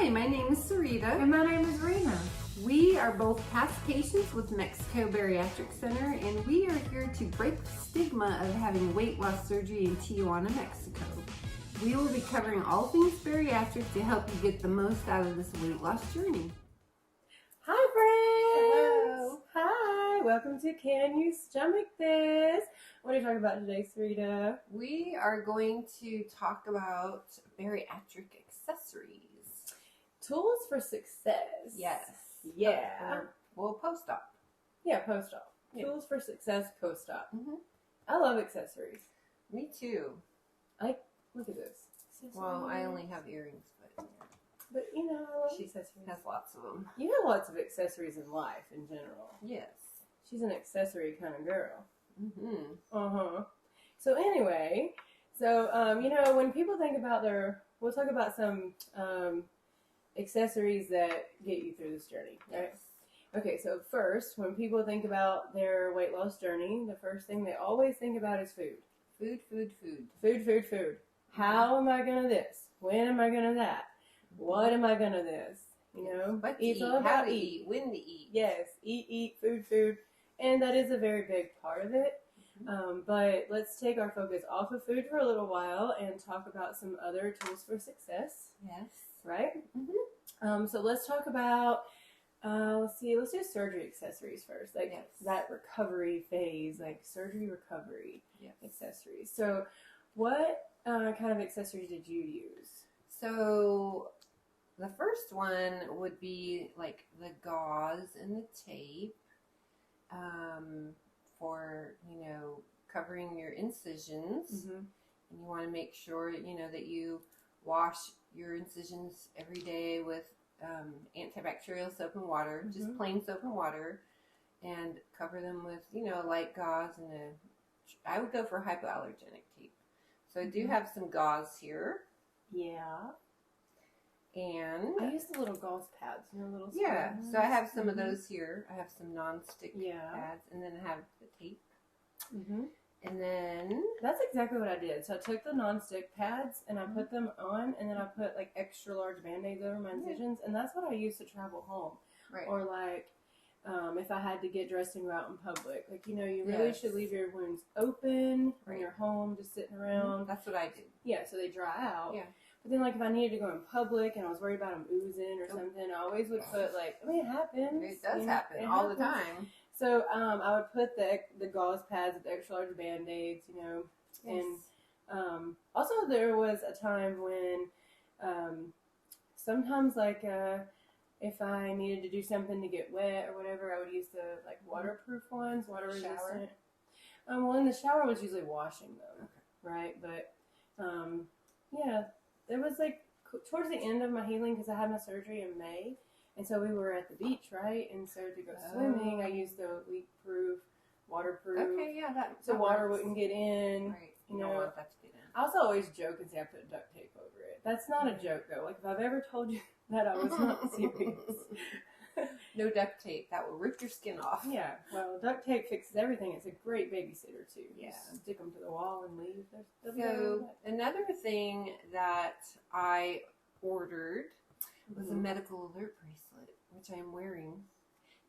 Hi, my name is Sarita. And my name is Rena. We are both past patients with Mexico Bariatric Center, and we are here to break the stigma of having weight loss surgery in Tijuana, Mexico. We will be covering all things bariatric to help you get the most out of this weight loss journey. Hi, friends. Hello. Hi. Welcome to Can You Stomach This? What are you talking about today, Sarita? We are going to talk about bariatric accessories. Tools for success. Yes. Yeah. Well, post-op. Yeah, post-op. Yeah. Tools for success post-op. Mm-hmm. I love accessories. Me too. Look at this. Well, I only have earrings, But you know, I love she accessories. has lots of them. You have lots of accessories in life in general. Yes. She's an accessory kind of girl. Mm-hmm. So anyway, you know, when people think about we'll talk about some accessories that get you through this journey, right? Yes. Okay, so first, when people think about their weight loss journey, the first thing they always think about is food. Food, food, food. Food, food, food. How am I gonna this? When am I gonna that? What am I gonna this? You know? What to It's eat, all how about to eat, when to eat. Yes, eat, food, food. And that is a very big part of it. But let's take our focus off of food for a little while and talk about some other tools for success. Yes. Right? Mm-hmm. So let's talk about, let's do surgery accessories first. Like Yes. that recovery phase, like surgery recovery accessories. So what kind of accessories did you use? So the first one would be like the gauze and the tape for, you know, covering your incisions. Mm-hmm. And you want to make sure, you know, that you wash your incisions every day with antibacterial soap and water, just plain soap and water, and cover them with, you know, light gauze and I would go for hypoallergenic tape. So I do have some gauze here. Yeah. And I use the little gauze pads, you know, little yeah, square so I ones. have some of those here. I have some non-stick pads, and then I have the tape. And then that's exactly what I did. So I took the non-stick pads and I put them on, and then I put like extra large BandAids over my incisions, and that's what I used to travel home. Right. Or like if I had to get dressed and go out in public, like, you know, you really should leave your wounds open when you're home, just sitting around. That's what I did. Yeah, so they dry out. Yeah. But then, like, if I needed to go in public and I was worried about them oozing or something, I always would put, like, I mean, it happens. It does happen all the time. So I would put the gauze pads with the extra large BandAids, you know. Yes. And also there was a time when sometimes, like, if I needed to do something to get wet or whatever, I would use the, like, waterproof ones, water resistant. Well, in the shower I was usually washing them, right? But, yeah. It was like towards the end of my healing because I had my surgery in May, and so we were at the beach, right? And so to go swimming, I used the leak-proof, waterproof. Okay, yeah, so water wouldn't get in. Right. You know, don't want that to get in. I also always joke and say I put duct tape over it. That's not a joke though. Like if I've ever told you that, I was not serious. No duct tape. That will rip your skin off. Yeah. Well, duct tape fixes everything. It's a great babysitter too. Yeah. Just stick them to the wall and leave. So another thing that I ordered was a medical alert bracelet, which I am wearing.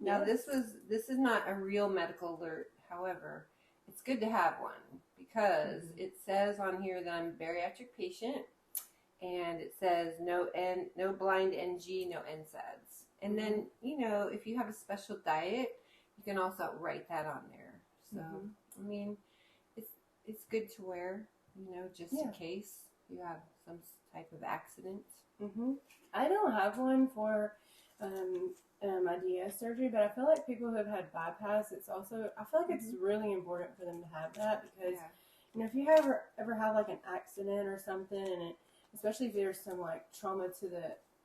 Now this is not a real medical alert. However, it's good to have one because it says on here that I'm a bariatric patient, and it says no blind NG, no NSAIDs. And then, you know, if you have a special diet, you can also write that on there. So, I mean, it's good to wear, you know, just in case you have some type of accident. I don't have one for my DS surgery, but I feel like people who have had bypass, it's also, I feel like it's really important for them to have that because, you know, if you ever have like an accident or something, and especially if there's some like trauma to the,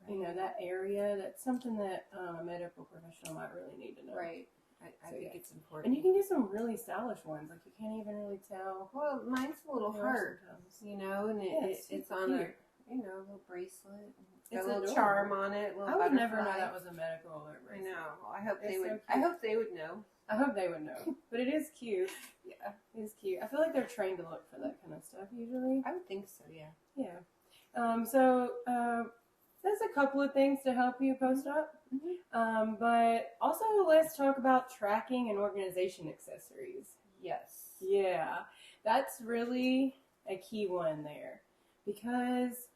you know, that area, that's something that a medical professional might really need to know. Right. I think it's important. And you can get some really stylish ones. Like, you can't even really tell. Well, mine's a little hard, you know, and it's on a, you know, a little bracelet. It's got a little charm on it. I would never know that was a medical alert bracelet. I know. Well, I hope they would. I hope they would know. I hope they would know. But it is cute. Yeah, it is cute. I feel like they're trained to look for that kind of stuff usually. I would think so. Yeah. Yeah. So That's a couple of things to help you post-op. Mm-hmm. But also, let's talk about tracking and organization accessories. Yes. Yeah, that's really a key one there. Because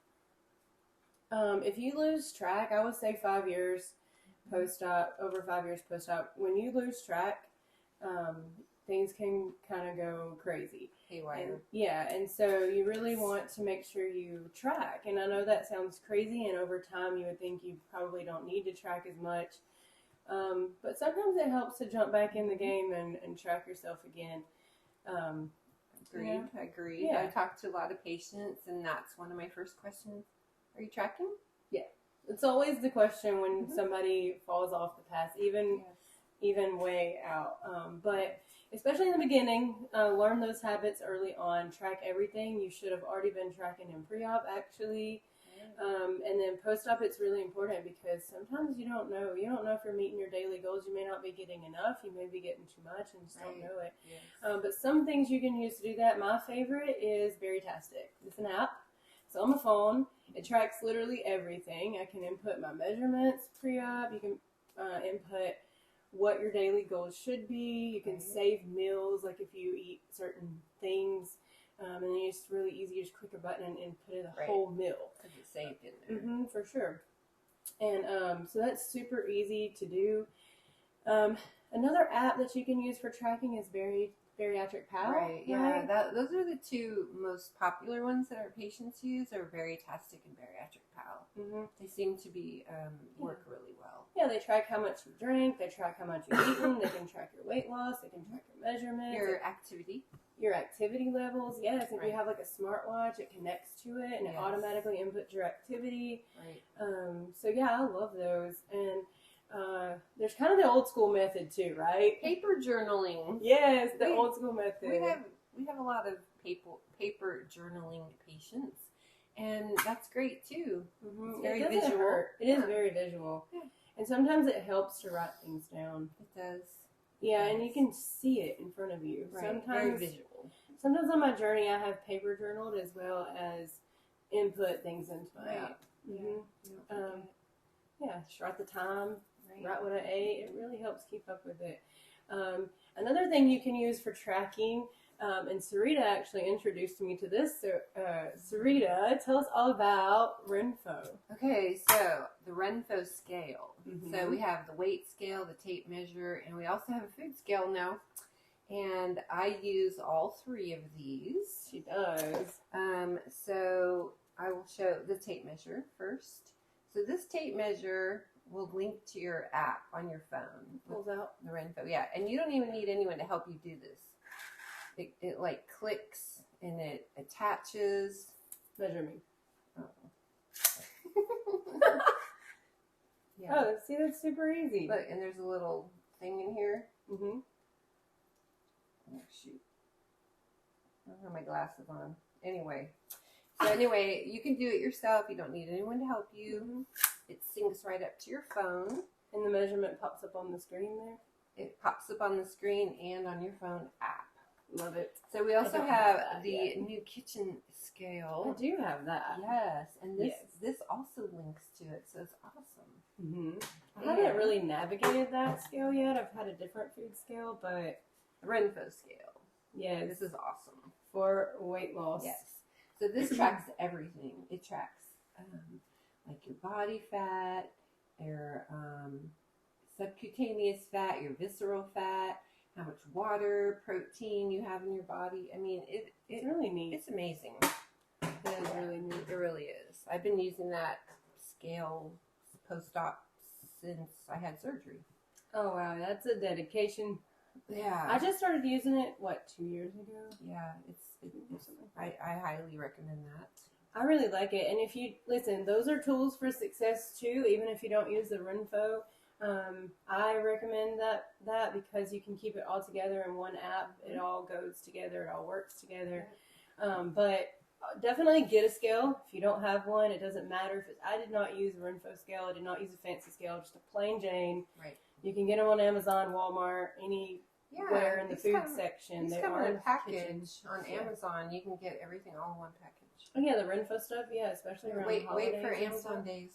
if you lose track, I would say 5 years post-op, over 5 years post-op, when you lose track, things can kind of go crazy. Haywire. And so you really want to make sure you track. And I know that sounds crazy, and over time you would think you probably don't need to track as much. But sometimes it helps to jump back in the game and track yourself again. Agreed. Yeah. Agreed. Yeah. I talk to a lot of patients, and that's one of my first questions. Are you tracking? Yeah. It's always the question when somebody falls off the path, even way out. But especially in the beginning, learn those habits early on. Track everything. You should have already been tracking in pre-op, actually. And then post-op, it's really important because sometimes you don't know. You don't know if you're meeting your daily goals. You may not be getting enough. You may be getting too much and just don't know it. Yes. But some things you can use to do that. My favorite is Bariatric. It's an app. It's on my phone. It tracks literally everything. I can input my measurements pre-op. You can input what your daily goals should be. You can save meals, like if you eat certain things. And then it's really easy. You just click a button and put in a whole meal. Because it's saved in there. For sure. And so that's super easy to do. Another app that you can use for tracking is Bariatric Pal. Right. Yeah. Those are the two most popular ones that our patients use are Bariatric and Bariatric Pal. They seem to be work really well. Yeah, they track how much you drink. They track how much you've eaten. They can track your weight loss. They can track your measurements. Your activity levels. Yes, if you have like a smartwatch, it connects to it and it automatically inputs your activity. Right. So yeah, I love those. And there's kind of the old school method too, right? Paper journaling. Yes, the old school method. We have a lot of paper journaling patients, and that's great too. It's very visual. Hurt. It is very visual. Yeah. And sometimes it helps to write things down. It does. Yeah, and you can see it in front of you. Right. Sometimes, very visual. Sometimes on my journey, I have paper journaled as well as input things into my app. Just write the time, write what I ate. It really helps keep up with it. Another thing you can use for tracking, and Sarita actually introduced me to this. So, Sarita, tell us all about Renpho. Okay, so the Renpho scale. So we have the weight scale, the tape measure, and we also have a food scale now. And I use all three of these. She does. So I will show the tape measure first. So this tape measure will link to your app on your phone. Pulls out the Renpho, and you don't even need anyone to help you do this. It like clicks and it attaches. Measure me. Yeah. Oh, see, that's super easy. Look, and there's a little thing in here. Mm-hmm. Oh, shoot. I don't have my glasses on. Anyway. So anyway, you can do it yourself. You don't need anyone to help you. Mm-hmm. It syncs right up to your phone. And the measurement pops up on the screen there? It pops up on the screen and on your phone app. Love it. So we also have the new kitchen scale. I do have that. Yes. And this also links to it, so it's awesome. Mm-hmm. I haven't really navigated that scale yet. I've had a different food scale, but Renpho scale. Yeah, this is awesome. For weight loss. Yes. So this tracks everything. It tracks like your body fat, your subcutaneous fat, your visceral fat, how much water, protein you have in your body. I mean, it's really neat. It's amazing. It is really neat. It really is. I've been using that scale post-op since I had surgery. Oh, wow. That's a dedication. Yeah. I just started using it, 2 years ago? Yeah. I highly recommend that. I really like it. And if you, listen, those are tools for success too, even if you don't use the Renpho. I recommend that because you can keep it all together in one app. It all goes together. It all works together. But definitely get a scale. If you don't have one, it doesn't matter. I did not use a Renpho scale. I did not use a fancy scale, just a plain Jane. Right. You can get them on Amazon, Walmart, anywhere in the food section. They come in a package on Amazon. You can get everything all in one package. Oh yeah, the Renpho stuff. Yeah, especially around holidays. Wait for Amazon days.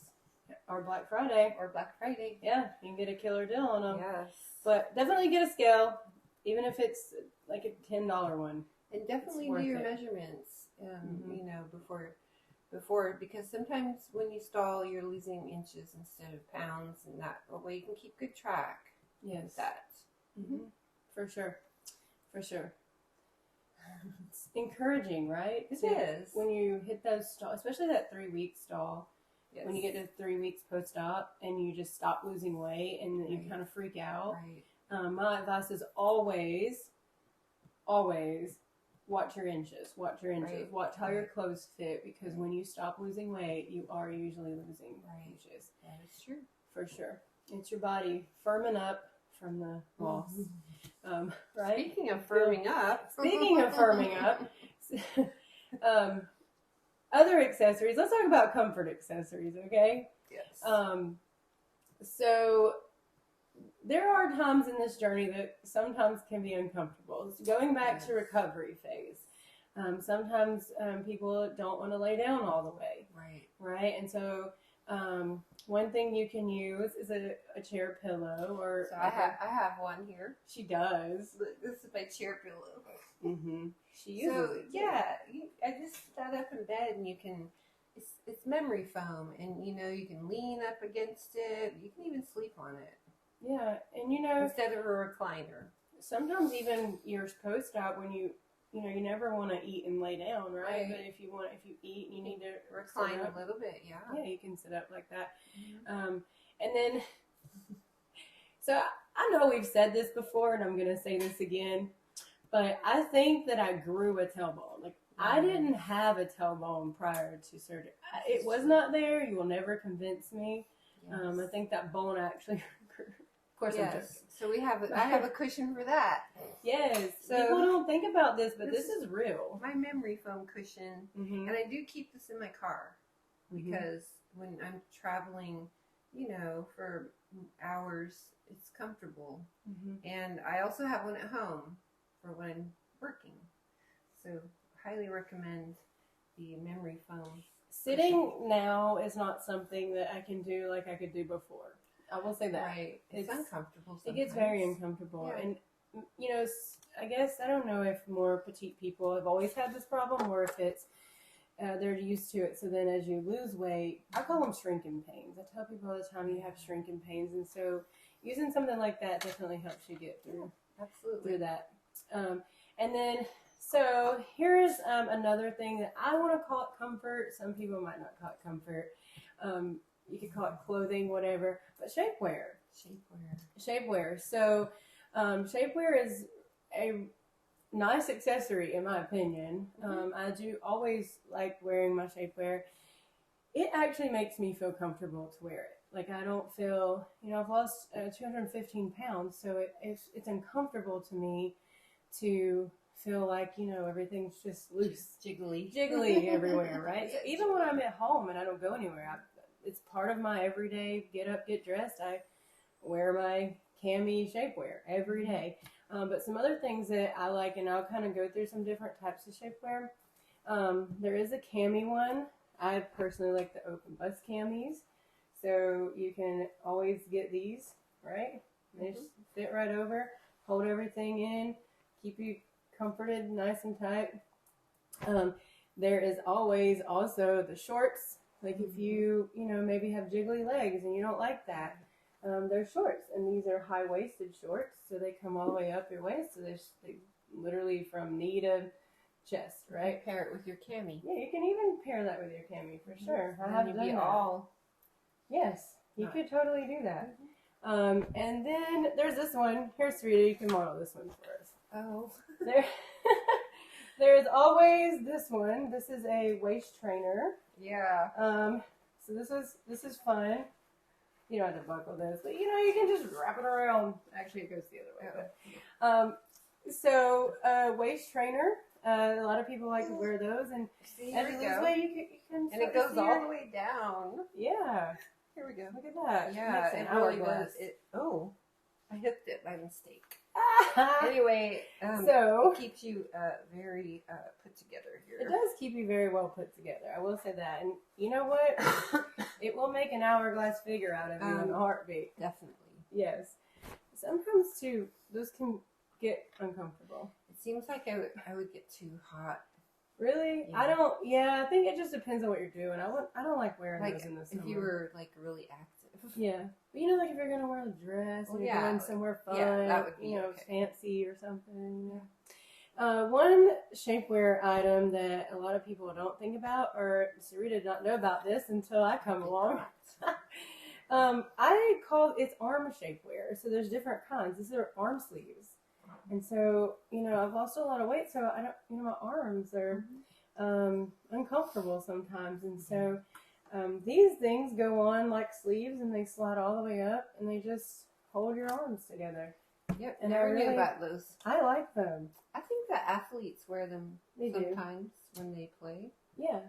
or Black Friday. Or Black Friday. Yeah, you can get a killer deal on them. Yes. But definitely get a scale, even if it's like a $10 one. And definitely do your measurements, you know, before, because sometimes when you stall, you're losing inches instead of pounds, and that way you can keep good track. Yes. Of that. Mm-hmm. For sure. For sure. It's encouraging, right? It is. When you hit those stall, especially that 3-week stall, yes. when you get to 3 weeks post-op and you just stop losing weight and right. you kind of freak out. Right. My advice is always watch your inches. Watch your inches. Right. Watch how your clothes fit, because when you stop losing weight, you are usually losing inches. That is true. For sure. It's your body firming up from the loss. Right? Speaking of firming up. Other accessories. Let's talk about comfort accessories, okay? Yes. So there are times in this journey that sometimes can be uncomfortable. It's going back to recovery phase. Sometimes people don't want to lay down all the way. Right. Right? And so one thing you can use is a chair pillow. Or so I have one here. She does. This is my chair pillow. Mm-hmm. She uses it. Yeah, I just sat up in bed, and you can. It's memory foam, and you know you can lean up against it. You can even sleep on it. Yeah, and you know, instead of a recliner. Sometimes even your post-op, when you never want to eat and lay down, right? But if you eat and you need to recline a little bit, yeah, you can sit up like that. Mm-hmm. And then, so I know we've said this before, and I'm going to say this again, but I think that I grew a tailbone. Like, I didn't have a tailbone prior to surgery. It was not there. You will never convince me. Yes. I think that bone actually grew. Of course, yes. So I have a cushion for that. Yes. So people don't think about this, but this is real. My memory foam cushion, and I do keep this in my car because when I'm traveling, for hours, it's comfortable. And I also have one at home for when I'm working. So highly recommend the memory foam. Sitting now is not something that I can do like I could do before. I will say that. Right. It's uncomfortable sometimes. It gets very uncomfortable. Yeah. And, I guess, I don't know if more petite people have always had this problem or if it's, they're used to it. So then as you lose weight, I call them shrinking pains. I tell people all the time you have shrinking pains. And so using something like that definitely helps you get through, through that. And then, so here's another thing that I want to call it comfort. Some people might not call it comfort. You could call it clothing, whatever. But shapewear. So shapewear is a nice accessory, in my opinion. I do always like wearing my shapewear. It actually makes me feel comfortable to wear it. Like, I don't feel, I've lost 215 pounds, so it's uncomfortable to me to feel like, everything's just loose, jiggly everywhere, right? So even when I'm at home and I don't go anywhere, it's part of my everyday get up, get dressed. I wear my cami shapewear every day. But some other things that I like, and I'll kind of go through some different types of shapewear. There is a cami one. I personally like the open bust camis. So you can always get these, right? They just fit right over, hold everything in, keep you comforted nice and tight. There is always also the shorts. Like if you, maybe have jiggly legs and you don't like that, they're shorts. And these are high-waisted shorts, so they come all the way up your waist. So they literally from knee to chest, right? Pair it with your cami. Yeah, you can even pair that with your cami for sure. I have done that. Yes, you could totally do that. And then there's this one. Here's Sarita. You can model this one for us. Oh. There's always this one. This is a waist trainer. Yeah. So this is fun. You don't have to buckle this, but you can just wrap it around. Actually, it goes the other way. But, so waist trainer. A lot of people like to wear those, and as you lose weight, you can. And it goes all the way down. Yeah. Here we go. Look at that. Yeah, it really does. I hooked it by mistake. Anyway, so it keeps you very put together here. It does keep you very well put together. I will say that. And you know what? It will make an hourglass figure out of you in a heartbeat. Definitely. Yes. Sometimes too, those can get uncomfortable. It seems like I would get too hot. Really? Yeah. I think it just depends on what you're doing. I don't like wearing those in the summer. If you were like really active. Yeah. But like if you're going to wear a dress and you're going somewhere fun, that would be fancy or something. One shapewear item that a lot of people don't think about, or Sarita did not know about this until I come along. It's arm shapewear. So there's different kinds. These are arm sleeves. And so, I've lost a lot of weight, so I don't, my arms are uncomfortable sometimes. And so these things go on like sleeves, and they slide all the way up, and they just hold your arms together. Yep, and I knew about those. I like them. I think that athletes wear them sometimes when they play. Yeah,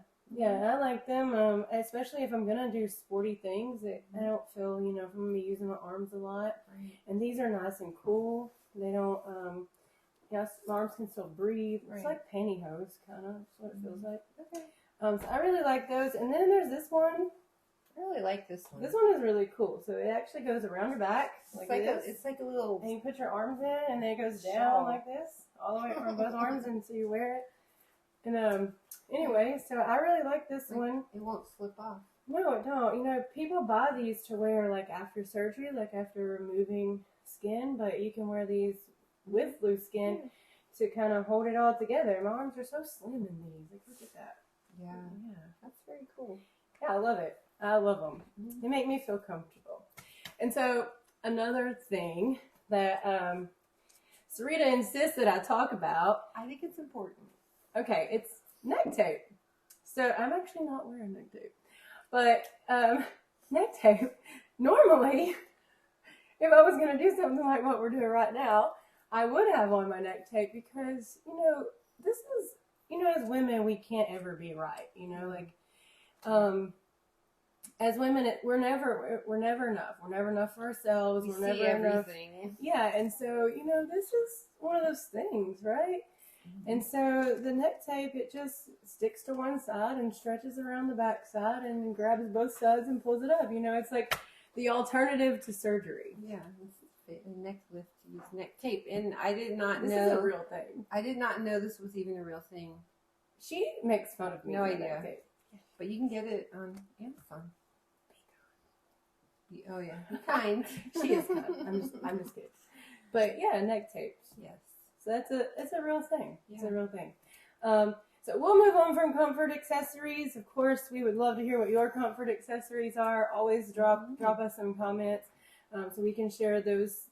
I like them, especially if I'm going to do sporty things. I don't feel, if I'm going to be using my arms a lot. Right. And these are nice and cool. They don't, my arms can still breathe. Right. It's like pantyhose, kind of. That's what it feels like. Okay. So I really like those. And then there's this one. I really like this one. This one is really cool. So it actually goes around your back like this. It's like a little... And you put your arms in, and then it goes down like this, all the way from both arms, and so you wear it. And anyway, so I really like this one. It won't slip off. No, it don't. People buy these to wear like after surgery, like after removing skin, but you can wear these with loose skin to kind of hold it all together. My arms are so slim in these. Like, look at that. Yeah, that's very cool. Yeah, I love it. I love them. They make me feel comfortable. And so another thing that Sarita insists that I talk about. I think it's important. Okay, it's neck tape. So I'm actually not wearing neck tape. But neck tape, normally, if I was going to do something like what we're doing right now, I would have on my neck tape because, this is, as women, we can't ever be right. As women, we're never enough. We're never enough for ourselves. We're never enough. Yeah, and so, this is one of those things, right? And so the neck tape, it just sticks to one side and stretches around the back side and grabs both sides and pulls it up. It's like the alternative to surgery. Yeah, a neck lift to use neck tape. And I did not know. This is a real thing. I did not know this was even a real thing. She makes fun of me. No idea. But you can get it on Amazon. Oh, yeah. Be kind. She is kind. I'm just kidding. But yeah, neck tapes. Yes. So it's a real thing. Yeah. It's a real thing. So we'll move on from comfort accessories. Of course, we would love to hear what your comfort accessories are. Always drop us some comments so we can share those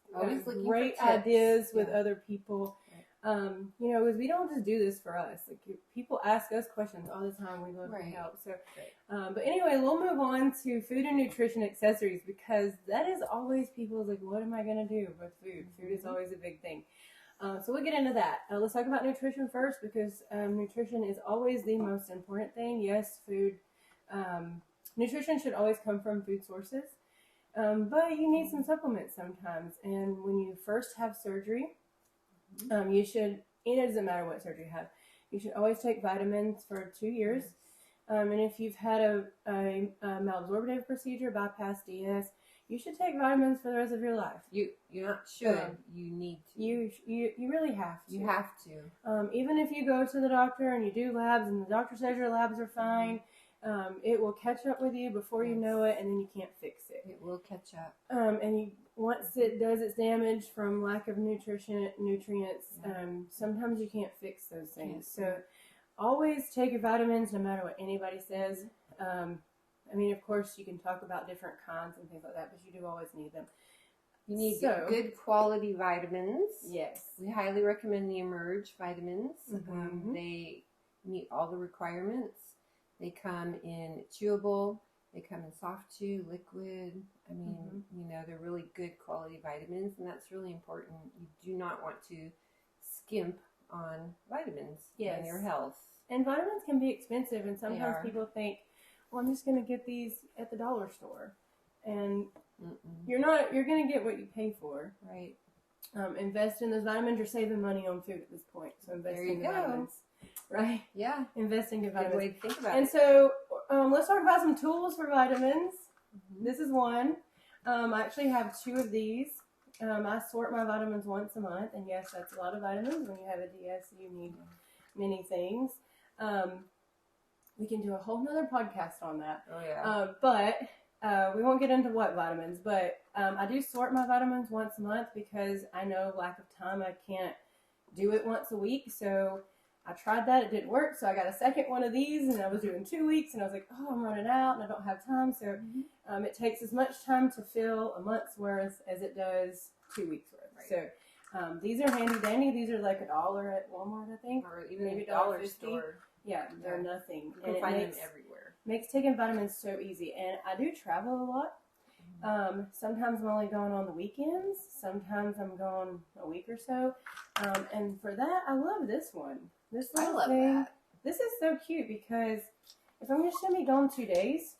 great ideas with other people. Right. Because we don't just do this for us. Like people ask us questions all the time. We love to help. So, but anyway, we'll move on to food and nutrition accessories because that is always people's like, what am I going to do with food? Food is always a big thing. So we'll get into that. Let's talk about nutrition first because nutrition is always the most important thing. Yes, food. Nutrition should always come from food sources, but you need some supplements sometimes. And when you first have surgery, you should, it doesn't matter what surgery you have, you should always take vitamins for 2 years. And if you've had a malabsorptive procedure, bypass DS, you should take vitamins for the rest of your life. You not should. You need to. You really have to. You have to. Even if you go to the doctor and you do labs and the doctor says your labs are fine, it will catch up with you before you know it, and then you can't fix it. It will catch up. And once it does its damage from lack of nutrients, sometimes you can't fix those things. So always take your vitamins no matter what anybody says. Of course, you can talk about different kinds and things like that, but you do always need them. You need good quality vitamins. Yes. We highly recommend the Emerge vitamins. They meet all the requirements. They come in chewable. They come in soft chew, liquid. They're really good quality vitamins, and that's really important. You do not want to skimp on vitamins in your health. And vitamins can be expensive, and sometimes people think, well, I'm just going to get these at the dollar store. And you're going to get what you pay for. Right. invest in those vitamins. You're saving money on food at this point, so invest in the vitamins. Right? Yeah. Invest in good vitamins. Good way to think about and it. so let's talk about some tools for vitamins. Mm-hmm. This is one. I actually have 2 of these. I sort my vitamins once a month, and yes, that's a lot of vitamins. When you have a DS, you need many things. We can do a whole nother podcast on that. Oh, yeah. But we won't get into what vitamins, but I do sort my vitamins once a month because I know lack of time, I can't do it once a week. So I tried that, it didn't work. So I got a second one of these, and I was doing 2 weeks, and I was like, oh, I'm running out, and I don't have time. So it takes as much time to fill a month's worth as it does 2 weeks worth. Right. So these are handy dandy. These are like $1 at Walmart, I think, or even maybe dollar $1.50. store. Yeah, they're nothing. You can find them everywhere. Makes taking vitamins so easy. And I do travel a lot. Sometimes I'm only going on the weekends. Sometimes I'm gone a week or so. And for that, I love this one. This little thing. That. This is so cute because if I'm just going to be gone 2 days,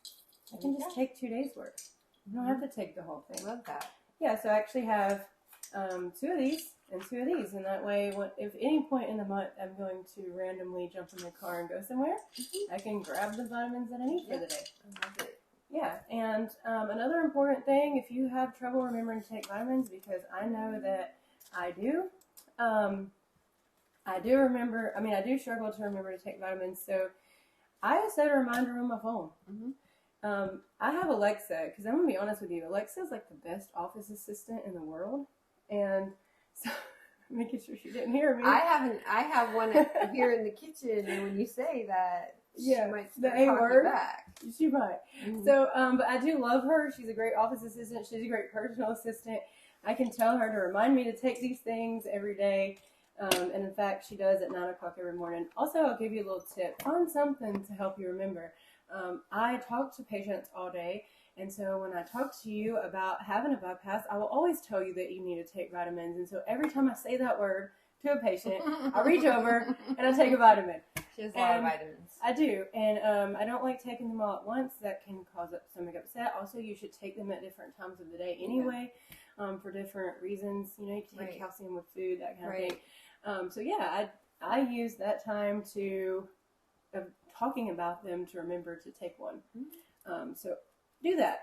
I can just take 2 days worth. You don't have to take the whole thing. I love that. Yeah, so I actually have 2 of these and 2 of these. And that way, if any point in the month I'm going to randomly jump in the car and go somewhere, I can grab the vitamins that I need for the day. I love it. Yeah, and another important thing, if you have trouble remembering to take vitamins, because I know that I do, I do struggle to remember to take vitamins, so I set a reminder on my phone. I have Alexa, because I'm going to be honest with you, Alexa is like the best office assistant in the world, and so making sure she didn't hear me. I have one here in the kitchen, and when you say that, she might start the A word back. She might. So, but I do love her. She's a great office assistant. She's a great personal assistant. I can tell her to remind me to take these things every day. And in fact, she does at 9 o'clock every morning. Also, I'll give you a little tip. Find something to help you remember. I talk to patients all day. And so when I talk to you about having a bypass, I will always tell you that you need to take vitamins. And so every time I say that word to a patient, I reach over and I take a vitamin. She has a lot of vitamins. I do. And I don't like taking them all at once. That can cause stomach upset. Also, you should take them at different times of the day anyway, for different reasons. You know, you can take calcium with food, that kind of thing. So yeah, I use that time of talking about them to remember to take one. So do that.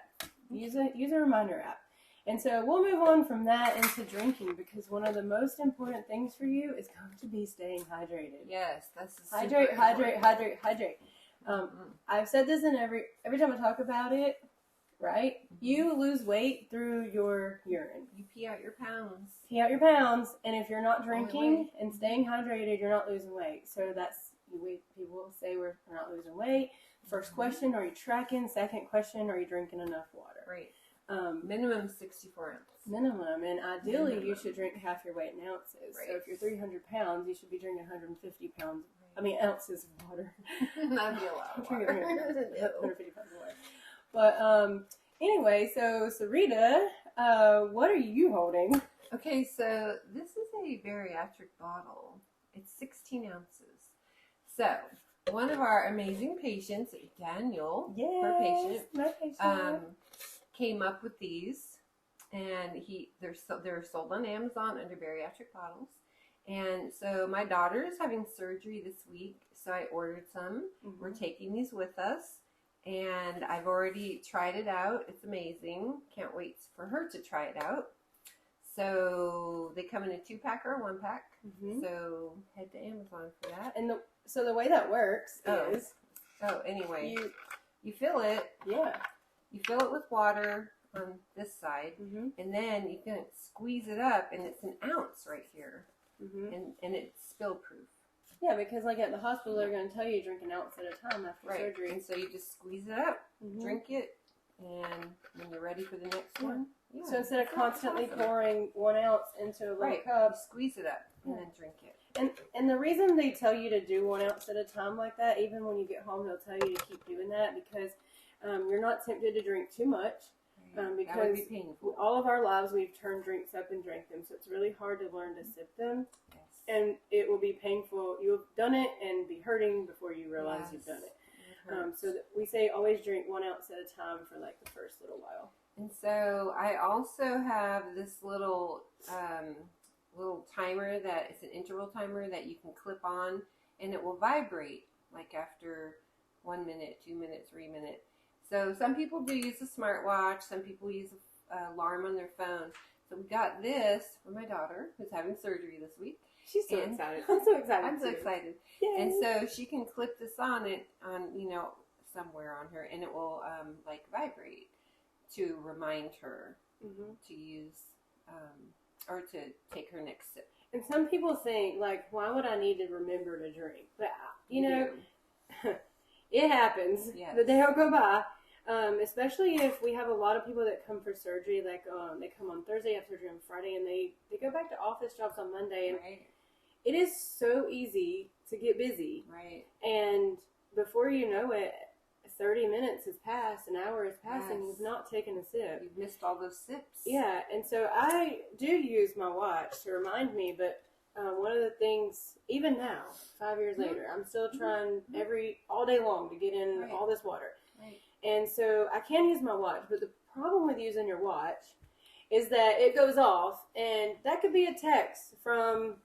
Use a reminder app. And so we'll move on from that into drinking, because one of the most important things for you is going to be staying hydrated. Yes, that's hydrate. I've said this in every time I talk about it, right? You lose weight through your urine. You pee out your pounds. And if you're not drinking and staying hydrated, you're not losing weight. So people say we're not losing weight. First question, are you tracking? Second question, are you drinking enough water? Right. Minimum 64 ounces. Minimum, and ideally you should drink half your weight in ounces. Right. So if you're 300 pounds, you should be drinking 150 pounds. I mean, ounces of water. That'd be a lot of water. 150 pounds of water. But anyway, so Sarita, what are you holding? Okay, so this is a bariatric bottle. It's 16 ounces. So one of our amazing patients, Daniel, her patient, my patient. Came up with these, and they're sold on Amazon under bariatric bottles. And so my daughter is having surgery this week, so I ordered some. We're taking these with us, and I've already tried it out. It's amazing. Can't wait for her to try it out. So they come in a 2-pack or a 1-pack. So head to Amazon for that. And so the way that works is anyway, you fill it. Yeah. You fill it with water on this side, and then you can squeeze it up, and it's an ounce right here, and it's spill proof. Yeah, because like at the hospital, they're going to tell you drink an ounce at a time after surgery. And so you just squeeze it up, drink it, and when you're ready for the next one. Yeah. So instead of constantly pouring 1 ounce into a little cup, you squeeze it up and then drink it. And the reason they tell you to do 1 ounce at a time like that, even when you get home, they'll tell you to keep doing that, because you're not tempted to drink too much, because that would be painful. All of our lives we've turned drinks up and drank them, so it's really hard to learn to sip them, and it will be painful. You've done it and be hurting before you realize you've done it. So we say always drink 1 ounce at a time for like the first little while. And so I also have this little little timer that it's an interval timer that you can clip on, and it will vibrate like after 1 minute, 2 minutes, 3 minutes. So some people do use a smartwatch. Some people use an alarm on their phone. So we got this for my daughter who's having surgery this week. She's so excited. I'm so excited. I'm so excited. Yay. And so she can clip this on somewhere on her, and it will like vibrate to remind her to use or to take her next sip. And some people think, like, why would I need to remember to drink? But you know, it happens. Yes. The day will go by. Especially if we have a lot of people that come for surgery, like they come on Thursday, have surgery on Friday, and they go back to office jobs on Monday. And right. It is so easy to get busy. Right. And before you know it, 30 minutes has passed, an hour has passed, and Yes. you've not taken a sip. You've missed all those sips. Yeah, and so I do use my watch to remind me, but one of the things, even now, 5 years later, I'm still trying all day long to get in Right. all this water. Right. And so I can use my watch, but the problem with using your watch is that it goes off, and that could be a text from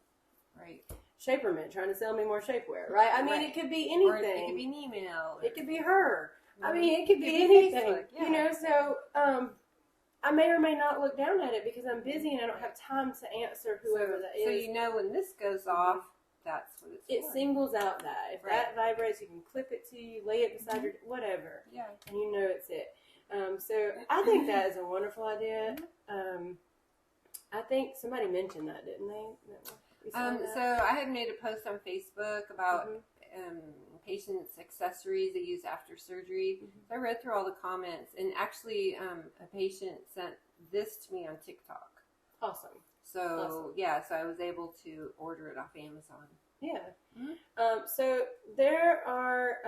Right. Shapewear trying to sell me more shapewear, right? I mean, Right. it could be anything. Or it could be an email. It could be her. I mean, it could be be anything. Facebook, yeah. You know, so I may or may not look down at it because I'm busy and I don't have time to answer whoever that is. So you know when this goes off, that's what it's It for. singles out that. If that vibrates, you can clip it to you, lay it beside your whatever. Yeah. And you know it's it. So I think that is a wonderful idea. I think somebody mentioned that, didn't they? So I had made a post on Facebook about patients' accessories they use after surgery. So I read through all the comments, and actually a patient sent this to me on TikTok. Awesome. So so I was able to order it off Amazon. Yeah. So there are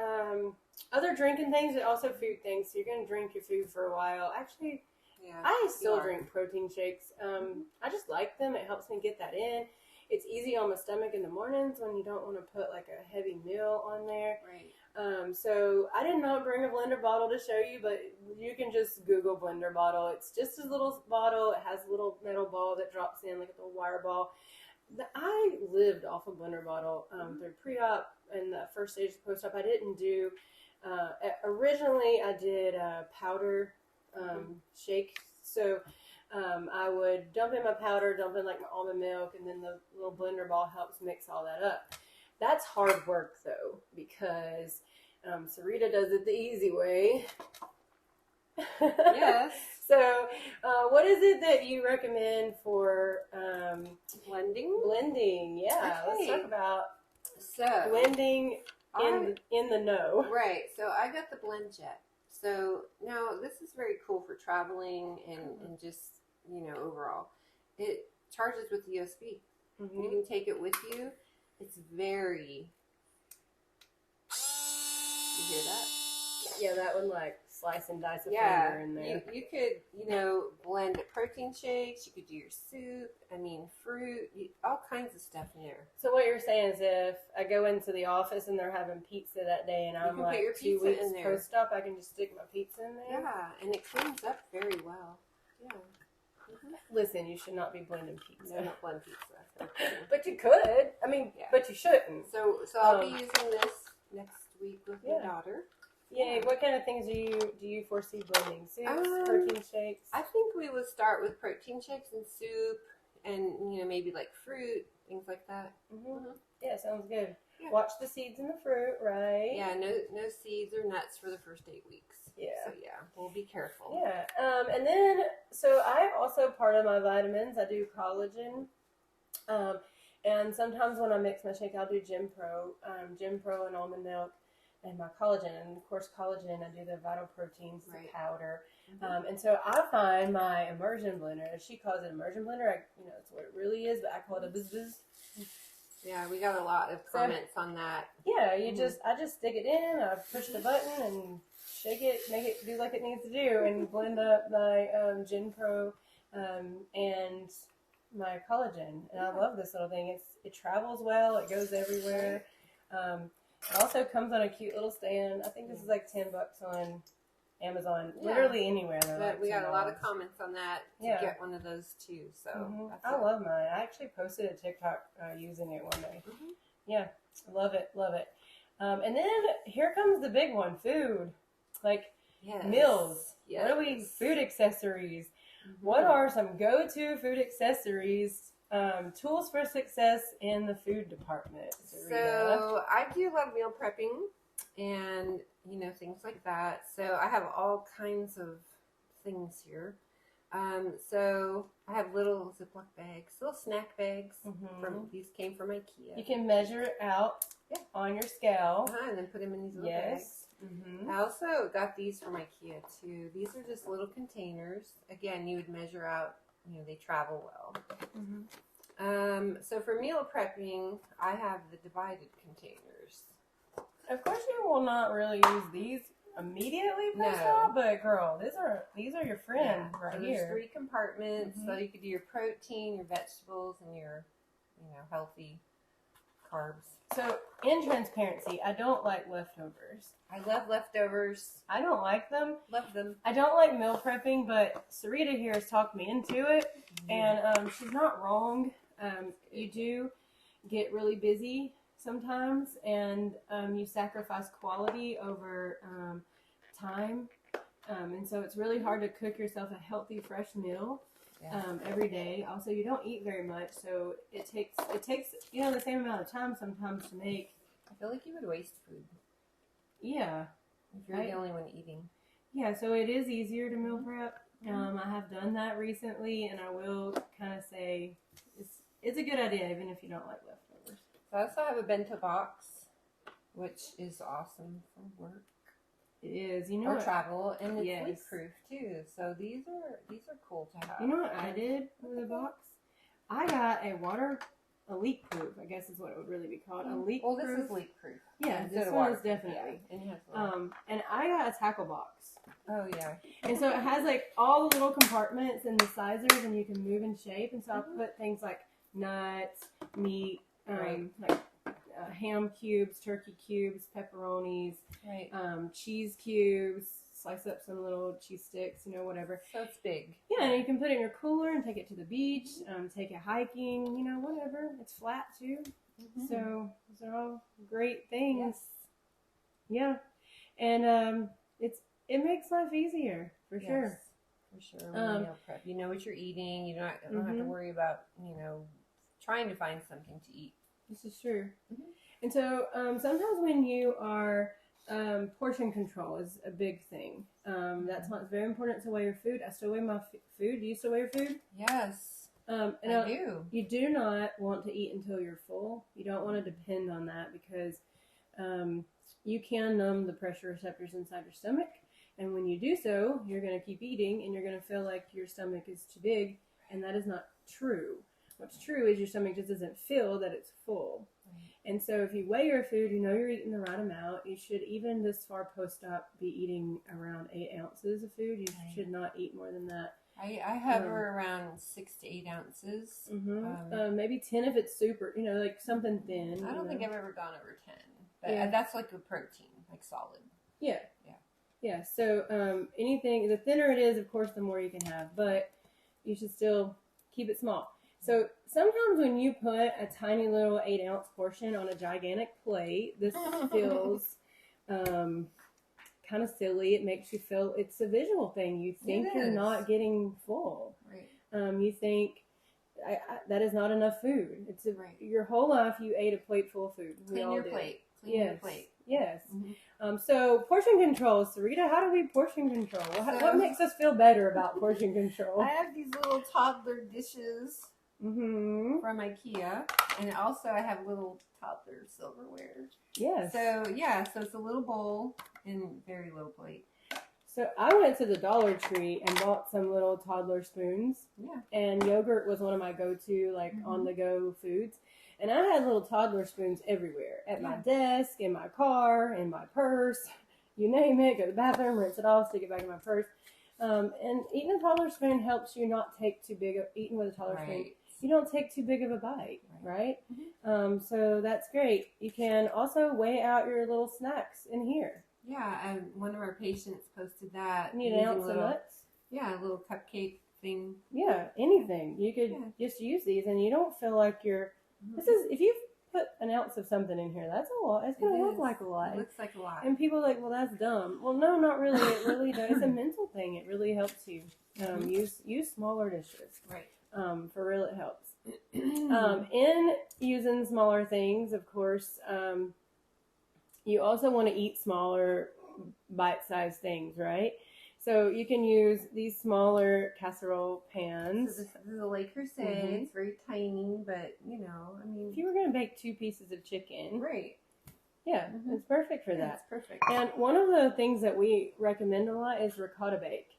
other drinking things, but also food things. So you're going to drink your food for a while. Actually, Yeah, I still drink protein shakes. I just like them. It helps me get that in. It's easy on the stomach in the mornings when you don't want to put like a heavy meal on there. Right. So I did not bring a blender bottle to show you, but you can just Google blender bottle. It's just a little bottle. It has a little metal ball that drops in like a little wire ball. I lived off a blender bottle through pre-op and the first stage of post-op. I didn't do, originally I did powder shake. So I would dump in my powder, dump in like my almond milk, and then the little blender ball helps mix all that up. That's hard work though, because Sarita does it the easy way. Yes. So what is it that you recommend for Blending? blending? Yeah, let's Okay. talk about So blending in the know. Right. So I got the Blend Jet. So now this is very cool for traveling and just, overall. It charges with USB. You can take it with you. It's very... You hear that? Yeah, that would like slice and dice a Yeah. finger in there. You could, blend protein shakes. You could do your soup. Fruit. All kinds of stuff in there. So what you're saying is if I go into the office and they're having pizza that day and I'm can like put your 2 pizza weeks in there. post-op, I can just stick my pizza in there? Yeah, and it cleans up very well. Yeah. Listen, you should not be blending pizza. No, not blend pizza. Okay. But you could. But you shouldn't. So I'll be using this next week with my Yeah. daughter. Yay. What kind of things do you foresee blending? Soups, protein shakes? I think we would start with protein shakes and soup, and maybe like fruit, things like that. Yeah, sounds good. Yeah. Watch the seeds in the fruit, right? Yeah, no seeds or nuts for the first 8 weeks. Yeah. So we'll be careful. Yeah. And then, so I also, part of my vitamins, I do collagen. And sometimes when I mix my shake, I'll do Gym Pro and almond milk and my collagen. And of course, collagen, I do the Vital Proteins, the powder. And so I find my immersion blender, she calls it immersion blender. It's what it really is, but I call it a buzz. Yeah, we got a lot of comments on that. Yeah, I just stick it in, I push the button and shake it, make it do like it needs to do, and blend up my Gym Pro and my collagen. And I love this little thing. It travels well, it goes everywhere. It also comes on a cute little stand. I think this is like $10 on Amazon, Yeah. literally anywhere. They're But like we got a lot of $10. comments on that to Yeah. get one of those too. So that's I love mine. I actually posted a TikTok using it one day. Mm-hmm. Yeah, love it. And then here comes the big one: food, like meals. Yes. What are we? Food accessories. Mm-hmm. What are some go-to food accessories? Tools for success in the food department. Sarita. So I do love meal prepping and things like that. So I have all kinds of things here. So I have little Ziploc bags, little snack bags. These came from IKEA. You can measure it out on your scale. And then put them in these little bags. I also got these from IKEA too. These are just little containers. Again, you would measure out, they travel well. So for meal prepping, I have the divided containers. Of course, you will not really use these immediately, but girl, these are your friend right so here. There's 3 compartments, so you could do your protein, your vegetables, and your, healthy carbs. So, in transparency, I don't like leftovers. I love leftovers. I don't like them. Love them. I don't like meal prepping, but Sarita here has talked me into it, and she's not wrong. You do get really busy sometimes, and you sacrifice quality over time, and so it's really hard to cook yourself a healthy, fresh meal every day. Also, you don't eat very much, so it takes the same amount of time sometimes to make. I feel like you would waste food. Yeah, if you're the only one eating. Yeah, so it is easier to meal prep. I have done that recently, and I will kind of say it's a good idea, even if you don't like leftovers. So I also have a bento box, which is awesome for work. It is, or travel, and it's leak-proof too. So these are cool to have. You know what I did with the box? I got a leak-proof, I guess is what it would really be called. A leak-proof. Well, this is leak-proof. Yeah, this one is definitely. Yeah. And I got a tackle box. Oh yeah. And so it has like all the little compartments and the sizers, and you can move and shape. And so I put things like nuts, meat, like ham cubes, turkey cubes, pepperonis, cheese cubes, slice up some little cheese sticks, whatever. So it's big. Yeah, and you can put it in your cooler and take it to the beach, take it hiking, whatever. It's flat too. So those are all great things. Yes. Yeah. And it makes life easier, for sure. For sure. Meal prep. You know what you're eating. You don't have to worry about, trying to find something to eat. This is true. And so sometimes when you are portion control is a big thing. That's why it's very important to weigh your food. I still weigh my food. Do you still weigh your food? Yes. And I do. You do not want to eat until you're full. You don't want to depend on that because you can numb the pressure receptors inside your stomach. And when you do so, you're going to keep eating and you're going to feel like your stomach is too big. And that is not true. What's true is your stomach just doesn't feel that it's full. And so if you weigh your food, you're eating the right amount. You should, even this far post-op, be eating around 8 ounces of food. You should not eat more than that. I hover around 6 to 8 ounces. Maybe 10 if it's super, like something thin. I don't think I've ever gone over 10. But that's like a protein, like solid. Yeah. So the thinner it is, of course, the more you can have. But you should still keep it small. So sometimes when you put a tiny little 8-ounce portion on a gigantic plate, this feels kind of silly. It makes you feel, it's a visual thing. You think you're not getting full. Right. You think that is not enough food. It's your whole life you ate a plate full of food. Clean your plate. Clean your plate. Yes. So portion control, Sarita, how do we portion control? What makes us feel better about portion control? I have these little toddler dishes from IKEA, and also I have little toddler silverware. Yes. So it's a little bowl and very little plate. So I went to the Dollar Tree and bought some little toddler spoons. Yeah. And yogurt was one of my go-to, on-the-go foods. And I had little toddler spoons everywhere. At my desk, in my car, in my purse. You name it. Go to the bathroom, rinse it off, stick it back in my purse. And eating a toddler spoon helps you not take too big of, eating with a toddler spoon, you don't take too big of a bite, right? So that's great. You can also weigh out your little snacks in here. Yeah, one of our patients posted that. You need an ounce of nuts? Yeah, a little cupcake thing. Yeah, anything. You could just use these, and you don't feel like you're... This is... If you put an ounce of something in here, that's a lot. It's going to look like a lot. It looks like a lot. And people are like, well, that's dumb. Well, no, not really. It really does. It's a mental thing. It really helps you. Use smaller dishes. Right. For real, it helps. In using smaller things, of course, you also want to eat smaller, bite-sized things, right? So you can use these smaller casserole pans. So this is a Le Creuset. It's very tiny, but, you know, I mean... If you were going to bake 2 pieces of chicken... Right. Yeah, it's perfect for that. It's perfect. And one of the things that we recommend a lot is ricotta bake.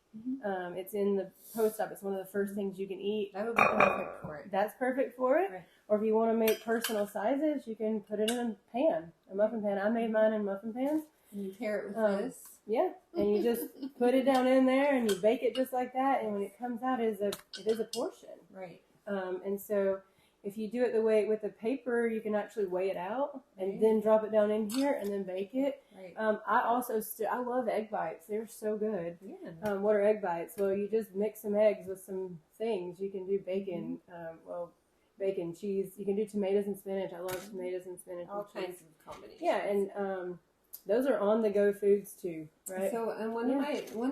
It's in the post-op. It's one of the first things you can eat. That would be perfect for it. That's perfect for it. Right. Or if you want to make personal sizes, you can put it in a pan, a muffin pan. I made mine in muffin pans. And you pair it with this. Yeah, and you just put it down in there and you bake it just like that. And when it comes out, it is a portion. Right. And so if you do it the way with the paper, you can actually weigh it out and then drop it down in here and then bake it. Right. I love egg bites. They're so good. Yeah. What are egg bites? Well, you just mix some eggs with some things. You can do bacon. Bacon, cheese. You can do tomatoes and spinach. I love tomatoes and spinach. All kinds of combinations. Yeah, and those are on the go foods too, right? So, and one of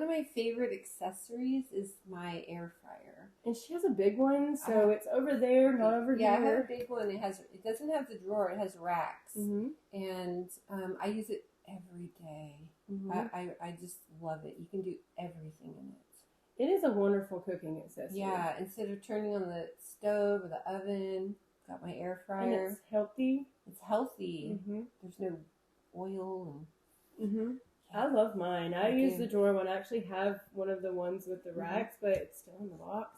my favorite accessories is my air fryer. And she has a big one, so it's over there, not over here. Yeah, I have a big one. It doesn't have the drawer. It has racks, and I use it every day. I just love it. You can do everything in it. It is a wonderful cooking accessory. Yeah, instead of turning on the stove or the oven, got my air fryer. And it's healthy. It's healthy. There's no oil and. I love mine. I use the drawer one. I actually have one of the ones with the racks, but it's still in the box.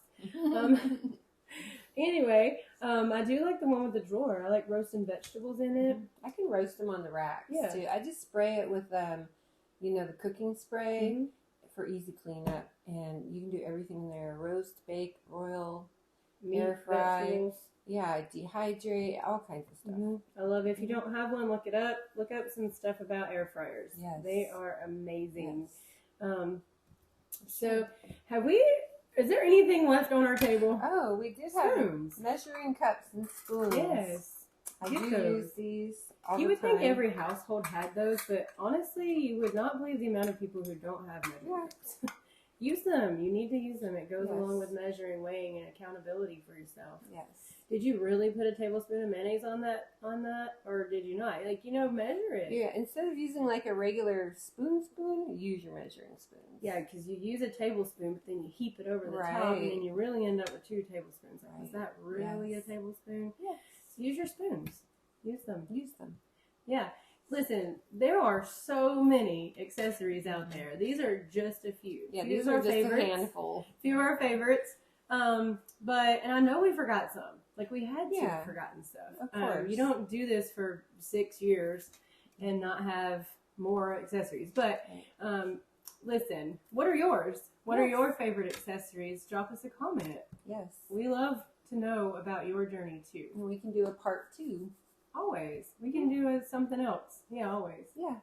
Anyway, I do like the one with the drawer. I like roasting vegetables in it. I can roast them on the racks too. I just spray it with the cooking spray for easy cleanup, and you can do everything in there: roast, bake, broil, air fry. Vegetables. Yeah, dehydrate, all kinds of stuff. I love it. If you don't have one, look it up. Look up some stuff about air fryers. Yes. They are amazing. Yes. So, is there anything left on our table? Oh, we did have measuring cups and spoons. Yes. I do use these all You the would time. think every household had those, but honestly, you would not believe the amount of people who don't have measuring cups. Use them. You need to use them. It goes along with measuring, weighing, and accountability for yourself. Yes. Did you really put a tablespoon of mayonnaise on that, or did you not? Measure it. Yeah, instead of using like a regular spoon, use your measuring spoons. Yeah, because you use a tablespoon, but then you heap it over the top, and then you really end up with 2 tablespoons. Is that really a tablespoon? Yes. So use your spoons. Use them. Yeah. Listen, there are so many accessories out there. These are just a few. Yeah, these are just a handful. Few of our favorites. And I know we forgot some. Like, we had to have forgotten stuff. Of course. You don't do this for 6 years and not have more accessories. But, listen, what are yours? What are your favorite accessories? Drop us a comment. Yes. We love to know about your journey, too. And we can do a part 2. Always. We can do something else. Yeah, always. Yeah.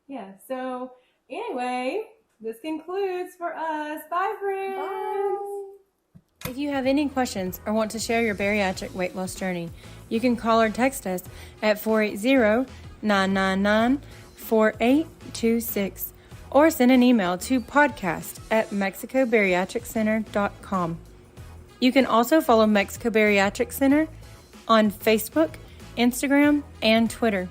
Yeah. So, anyway, this concludes for us. Bye, friends. Bye. If you have any questions or want to share your bariatric weight loss journey, you can call or text us at 480-999-4826 or send an email to podcast@mexicobariatriccenter.com. You can also follow Mexico Bariatric Center on Facebook, Instagram, and Twitter.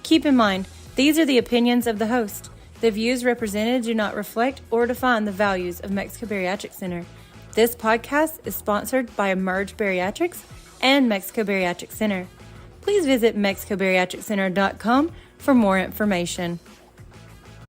Keep in mind, these are the opinions of the host. The views represented do not reflect or define the values of Mexico Bariatric Center. This podcast is sponsored by Emerge Bariatrics and Mexico Bariatric Center. Please visit MexicoBariatricCenter.com for more information.